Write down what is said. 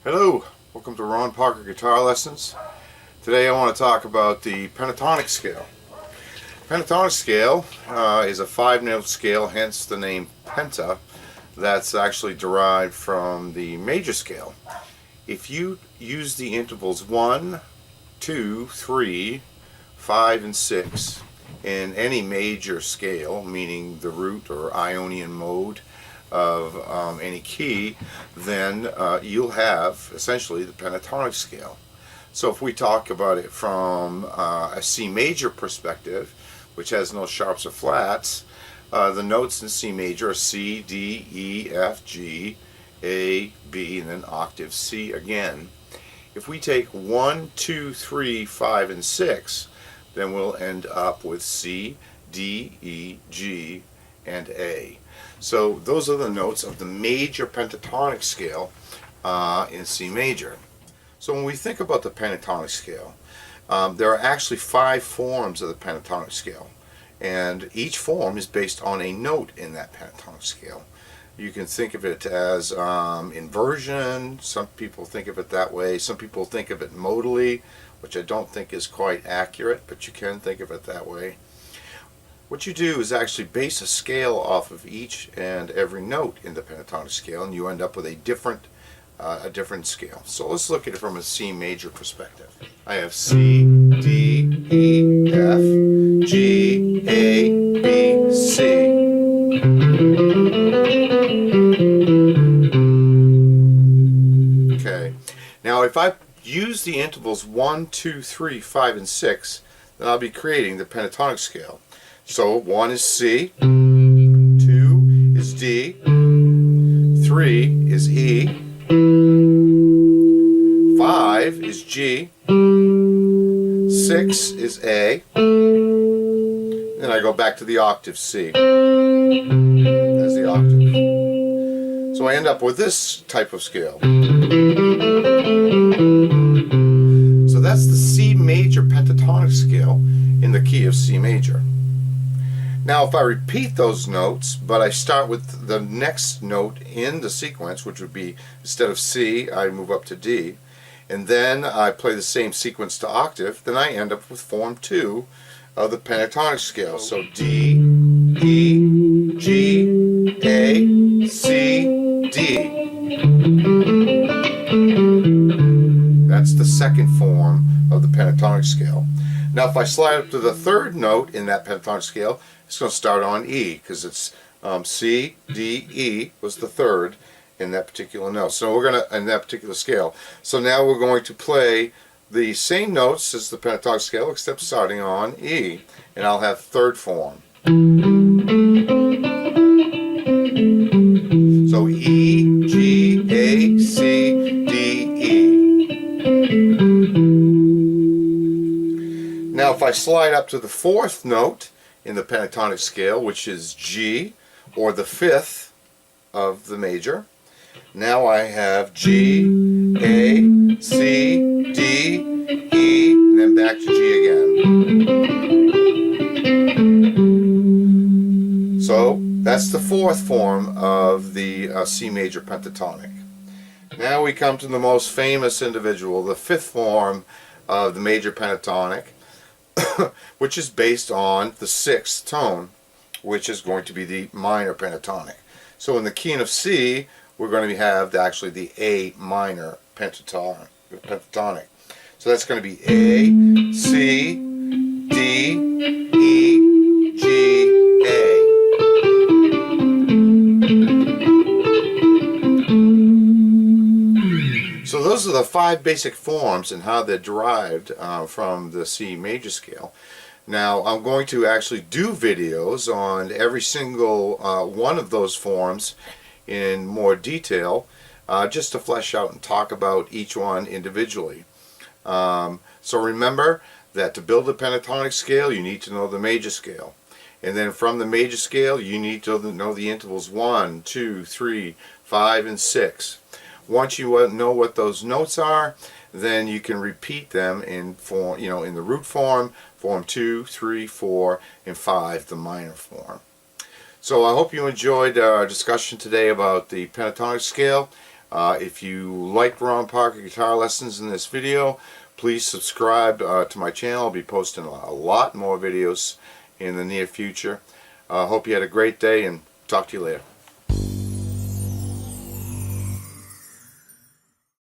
Hello, welcome to Ron Parker Guitar Lessons. Today I want to talk about the pentatonic scale. Pentatonic scale is a 5-note scale, hence the name penta. That's actually derived from the major scale. If you use the intervals 1, 2, 3, 5, and 6 in any major scale, meaning the root or Ionian mode of any key, then you'll have essentially the pentatonic scale. So if we talk about it from a C major perspective, which has no sharps or flats, the notes in C major are C, D, E, F, G, A, B, and then octave C again. If we take 1, 2, 3, 5, and 6, then we'll end up with C, D, E, G, and A. So those are the notes of the major pentatonic scale in C major. So when we think about the pentatonic scale, there are actually 5 forms of the pentatonic scale, and each form is based on a note in that pentatonic scale. You can think of it as inversion. Some people think of it that way. Some people think of it modally, which I don't think is quite accurate, but you can think of it that way. What you do is actually base a scale off of each and every note in the pentatonic scale, and you end up with a different scale. So let's look at it from a C major perspective. I have C, D, E, F, G, A, B, C. Okay. Now if I use the intervals 1, 2, 3, 5, and 6, then I'll be creating the pentatonic scale. So 1 is C, 2 is D, 3 is E, 5 is G, 6 is A, then I go back to the octave C as the octave. So I end up with this type of scale. So that's the C major pentatonic scale in the key of C major. Now if I repeat those notes, but I start with the next note in the sequence, which would be, instead of C, I move up to D, and then I play the same sequence to octave, then I end up with form 2 of the pentatonic scale. So D, E, G, A, C, D. That's the second form of the pentatonic scale. Now if I slide up to the third note in that pentatonic scale, it's going to start on E, because it's C, D, E was the third in that particular note. So we're going to, in that particular scale. So now we're going to play the same notes as the pentatonic scale, except starting on E, and I'll have third form. So E, G, A, C, D, E. Now if I slide up to the fourth note in the pentatonic scale, which is G, or the fifth of the major, now I have G, A, C, D, E, and then back to G again. So that's the fourth form of the C major pentatonic. Now we come to the most famous individual, the fifth form of the major pentatonic, which is based on the sixth tone, which is going to be the minor pentatonic. So in the key of C, we're going to have actually the A minor pentatonic. So that's going to be A, C, D, E, G, A. So those are the 5 basic forms and how they're derived from the C major scale. Now I'm going to actually do videos on every single one of those forms in more detail, just to flesh out and talk about each one individually. So remember that to build a pentatonic scale, you need to know the major scale. And then from the major scale, you need to know the intervals 1, 2, 3, 5, and 6. Once you know what those notes are, then you can repeat them in form, in the root form, form 2, 3, 4, and 5, the minor form. So I hope you enjoyed our discussion today about the pentatonic scale. If you like Ron Parker guitar lessons in this video, please subscribe to my channel. I'll be posting a lot more videos in the near future. Hope you had a great day, and talk to you later.